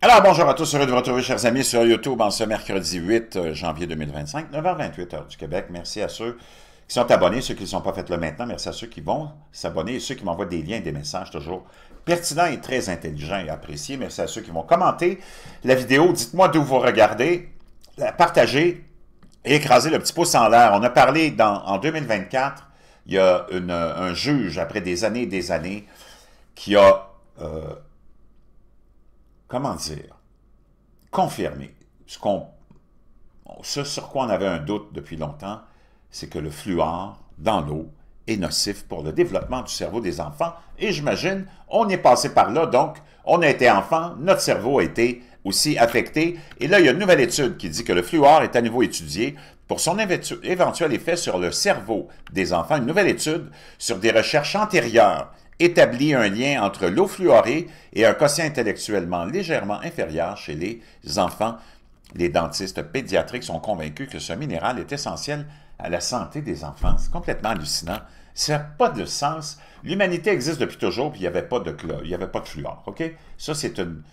Alors, bonjour à tous, heureux de vous retrouver, chers amis, sur YouTube en ce mercredi 8 janvier 2025, 9h28, heure du Québec. Merci à ceux qui sont abonnés, ceux qui ne sont pas fait là maintenant. Merci à ceux qui vont s'abonner et ceux qui m'envoient des liens et des messages toujours pertinents et très intelligents et appréciés. Merci à ceux qui vont commenter la vidéo. Dites-moi d'où vous regardez, partagez et écrasez le petit pouce en l'air. On a parlé en 2024, il y a un juge, après des années et des années, qui a... comment dire, confirmer ce sur quoi on avait un doute depuis longtemps, c'est que le fluor dans l'eau est nocif pour le développement du cerveau des enfants. Et j'imagine, on est passé par là, donc on a été enfant, notre cerveau a été aussi affecté. Et là, il y a une nouvelle étude qui dit que le fluor est à nouveau étudié pour son éventuel effet sur le cerveau des enfants. Une nouvelle étude sur des recherches antérieures établit un lien entre l'eau fluorée et un quotient intellectuellement légèrement inférieur chez les enfants. Les dentistes pédiatriques sont convaincus que ce minéral est essentiel à la santé des enfants. C'est complètement hallucinant. Ça n'a pas de sens. L'humanité existe depuis toujours, puis il n'y avait pas de fluor. OK? Ça, c'est une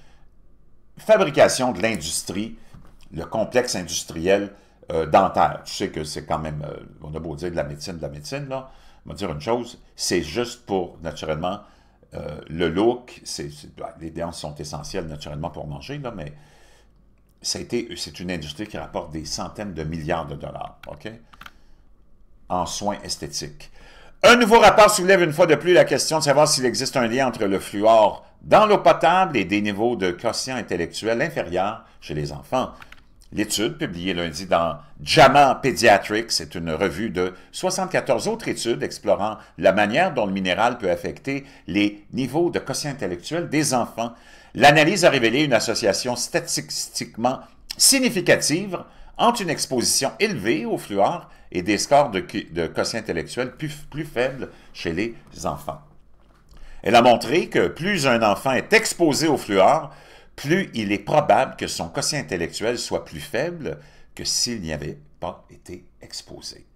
fabrication de l'industrie, le complexe industriel dentaire. Tu sais que c'est quand même, on a beau dire de la médecine, là. On va dire une chose, c'est juste pour, naturellement, le look, les dents sont essentielles, naturellement, pour manger, là, mais c'est une industrie qui rapporte des centaines de milliards de dollars, OK? En soins esthétiques. Un nouveau rapport soulève une fois de plus la question de savoir s'il existe un lien entre le fluor dans l'eau potable et des niveaux de quotient intellectuel inférieurs chez les enfants. L'étude, publiée lundi dans JAMA Pediatrics, c'est une revue de 74 autres études explorant la manière dont le minéral peut affecter les niveaux de quotient intellectuel des enfants. L'analyse a révélé une association statistiquement significative entre une exposition élevée au fluor et des scores de quotient intellectuel plus faibles chez les enfants. Elle a montré que plus un enfant est exposé au fluor, plus il est probable que son quotient intellectuel soit plus faible que s'il n'y avait pas été exposé.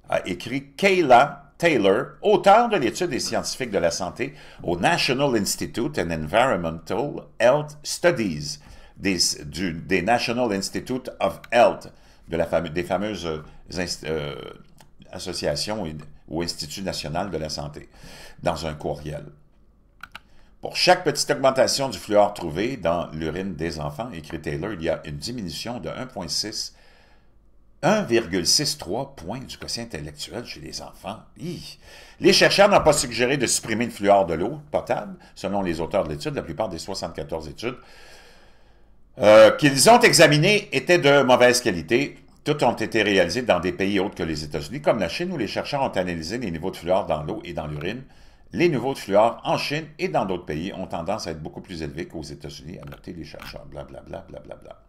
A écrit Kayla Taylor, auteure de l'étude des scientifiques de la santé au National Institute and Environmental Health Studies, des National Institute of Health, des fameuses associations ou Institut national de la santé, dans un courriel. Pour chaque petite augmentation du fluor trouvé dans l'urine des enfants, écrit Taylor, il y a une diminution de 1,63 points du quotient intellectuel chez les enfants. Les chercheurs n'ont pas suggéré de supprimer le fluor de l'eau potable, selon les auteurs de l'étude. La plupart des 74 études qu'ils ont examinées étaient de mauvaise qualité. Toutes ont été réalisées dans des pays autres que les États-Unis, comme la Chine, où les chercheurs ont analysé les niveaux de fluor dans l'eau et dans l'urine. Les niveaux de fluor en Chine et dans d'autres pays ont tendance à être beaucoup plus élevés qu'aux États-Unis, a noté les chercheurs. Blablabla, blablabla.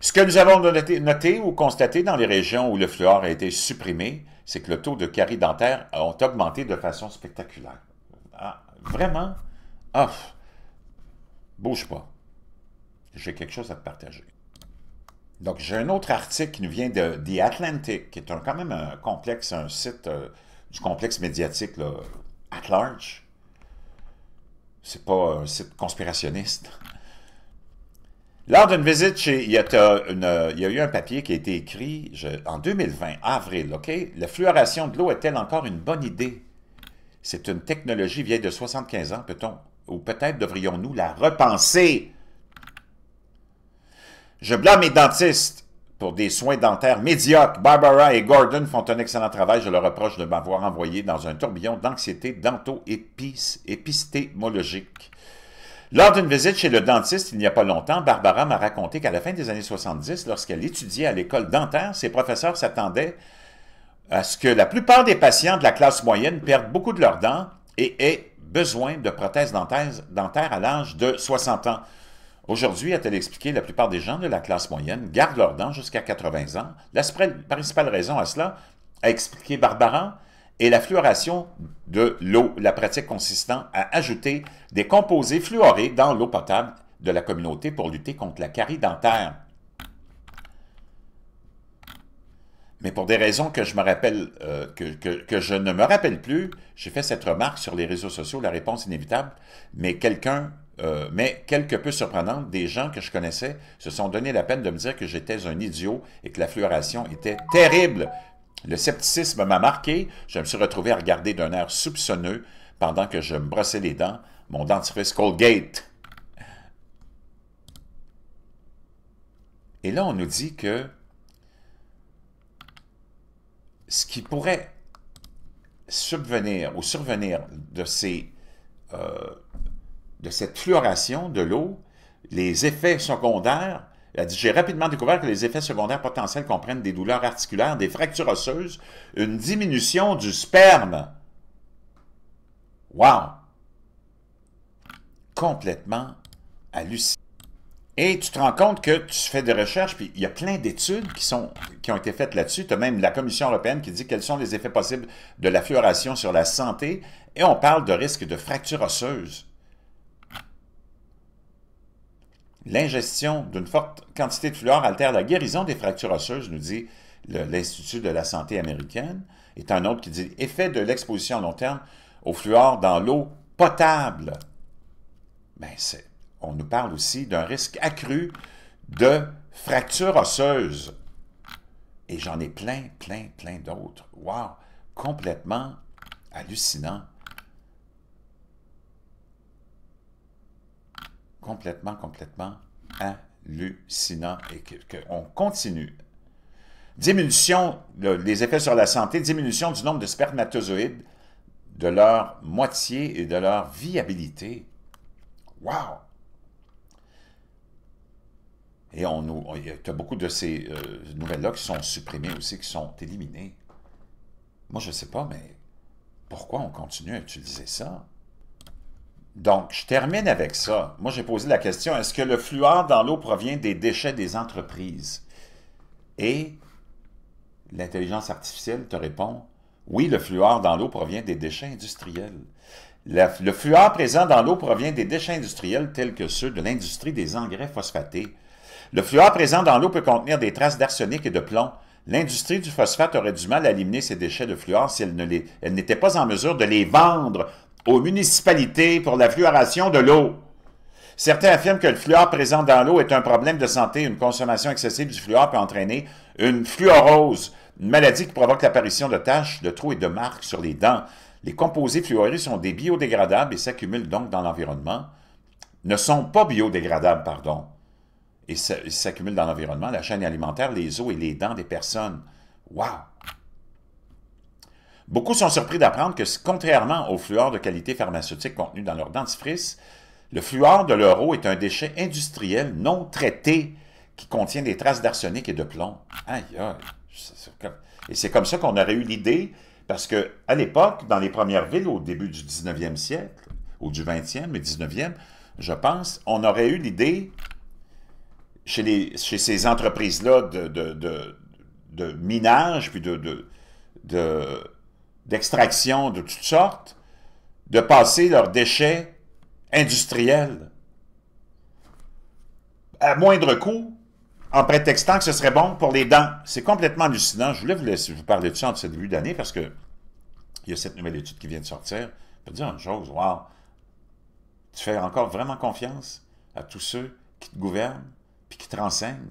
Ce que nous avons noté ou constaté dans les régions où le fluor a été supprimé, c'est que le taux de caries dentaires a augmenté de façon spectaculaire. Ah, vraiment? Ah, bouge pas. J'ai quelque chose à te partager. Donc, j'ai un autre article qui nous vient de The Atlantic, qui est quand même un site du complexe médiatique, là, at large. C'est pas un site conspirationniste. Lors d'une visite il y a eu un papier qui a été écrit en 2020, avril, OK? La fluoration de l'eau est-elle encore une bonne idée? C'est une technologie vieille de 75 ans, ou peut-être devrions-nous la repenser? Je blâme mes dentistes pour des soins dentaires médiocres. Barbara et Gordon font un excellent travail. Je leur reproche de m'avoir envoyé dans un tourbillon d'anxiété dento-épistémologique. Lors d'une visite chez le dentiste il n'y a pas longtemps, Barbara m'a raconté qu'à la fin des années 70, lorsqu'elle étudiait à l'école dentaire, ses professeurs s'attendaient à ce que la plupart des patients de la classe moyenne perdent beaucoup de leurs dents et aient besoin de prothèses dentaires à l'âge de 60 ans. Aujourd'hui, a-t-elle expliqué, la plupart des gens de la classe moyenne gardent leurs dents jusqu'à 80 ans. La principale raison à cela, a expliqué Barbara, est la fluoration de l'eau, la pratique consistant à ajouter des composés fluorés dans l'eau potable de la communauté pour lutter contre la carie dentaire. Mais pour des raisons que je ne me rappelle plus, j'ai fait cette remarque sur les réseaux sociaux, la réponse inévitable, mais quelqu'un mais quelque peu surprenante, des gens que je connaissais se sont donné la peine de me dire que j'étais un idiot et que la fluoration était terrible. Le scepticisme m'a marqué, je me suis retrouvé à regarder d'un air soupçonneux pendant que je me brossais les dents, mon dentifrice Colgate. Et là, on nous dit que ce qui pourrait subvenir ou survenir de cette fluoration de l'eau, les effets secondaires, elle dit, j'ai rapidement découvert que les effets secondaires potentiels comprennent des douleurs articulaires, des fractures osseuses, une diminution du sperme. Wow! Complètement hallucinant. Et tu te rends compte que tu fais des recherches, puis il y a plein d'études qui ont été faites là-dessus. Tu as même la Commission européenne qui dit quels sont les effets possibles de la fluoration sur la santé, et on parle de risque de fracture osseuse. L'ingestion d'une forte quantité de fluor altère la guérison des fractures osseuses, nous dit l'Institut de la santé américaine. Et un autre qui dit « Effet de l'exposition à long terme au fluor dans l'eau potable ». Ben, on nous parle aussi d'un risque accru de fractures osseuses. Et j'en ai plein d'autres. Wow! Complètement hallucinant. Complètement hallucinant. Et qu'on continue. Diminution, les effets sur la santé, diminution du nombre de spermatozoïdes, de leur moitié et de leur viabilité. Wow! Et tu as beaucoup de ces nouvelles-là qui sont supprimées aussi, qui sont éliminées. Moi, je ne sais pas, mais pourquoi on continue à utiliser ça? Donc, je termine avec ça. Moi, j'ai posé la question, est-ce que le fluor dans l'eau provient des déchets des entreprises? Et l'intelligence artificielle te répond, oui, le fluor dans l'eau provient des déchets industriels. Le fluor présent dans l'eau provient des déchets industriels tels que ceux de l'industrie des engrais phosphatés. Le fluor présent dans l'eau peut contenir des traces d'arsenic et de plomb. L'industrie du phosphate aurait du mal à éliminer ces déchets de fluor si elle n'était pas en mesure de les vendre aux municipalités pour la fluoration de l'eau. Certains affirment que le fluor présent dans l'eau est un problème de santé. Une consommation excessive du fluor peut entraîner une fluorose, une maladie qui provoque l'apparition de taches, de trous et de marques sur les dents. Les composés fluorés sont des biodégradables et s'accumulent donc dans l'environnement. Ne sont pas biodégradables, pardon. Et s'accumulent dans l'environnement, la chaîne alimentaire, les os et les dents des personnes. Wow! Beaucoup sont surpris d'apprendre que, contrairement au fluor de qualité pharmaceutique contenu dans leur dentifrice, le fluor de leur eau est un déchet industriel non traité qui contient des traces d'arsenic et de plomb. Aïe, aïe! Et c'est comme ça qu'on aurait eu l'idée, parce qu'à l'époque, dans les premières villes, au début du 19e siècle, ou du 20e, mais 19e, je pense, on aurait eu l'idée, chez ces entreprises-là de minage, puis d'extraction de toutes sortes, de passer leurs déchets industriels à moindre coût, en prétextant que ce serait bon pour les dents. C'est complètement hallucinant. Je voulais vous parler de ça en ce début d'année, parce que il y a cette nouvelle étude qui vient de sortir. Je peux te dire une chose, wow, tu fais encore vraiment confiance à tous ceux qui te gouvernent puis qui te renseignent.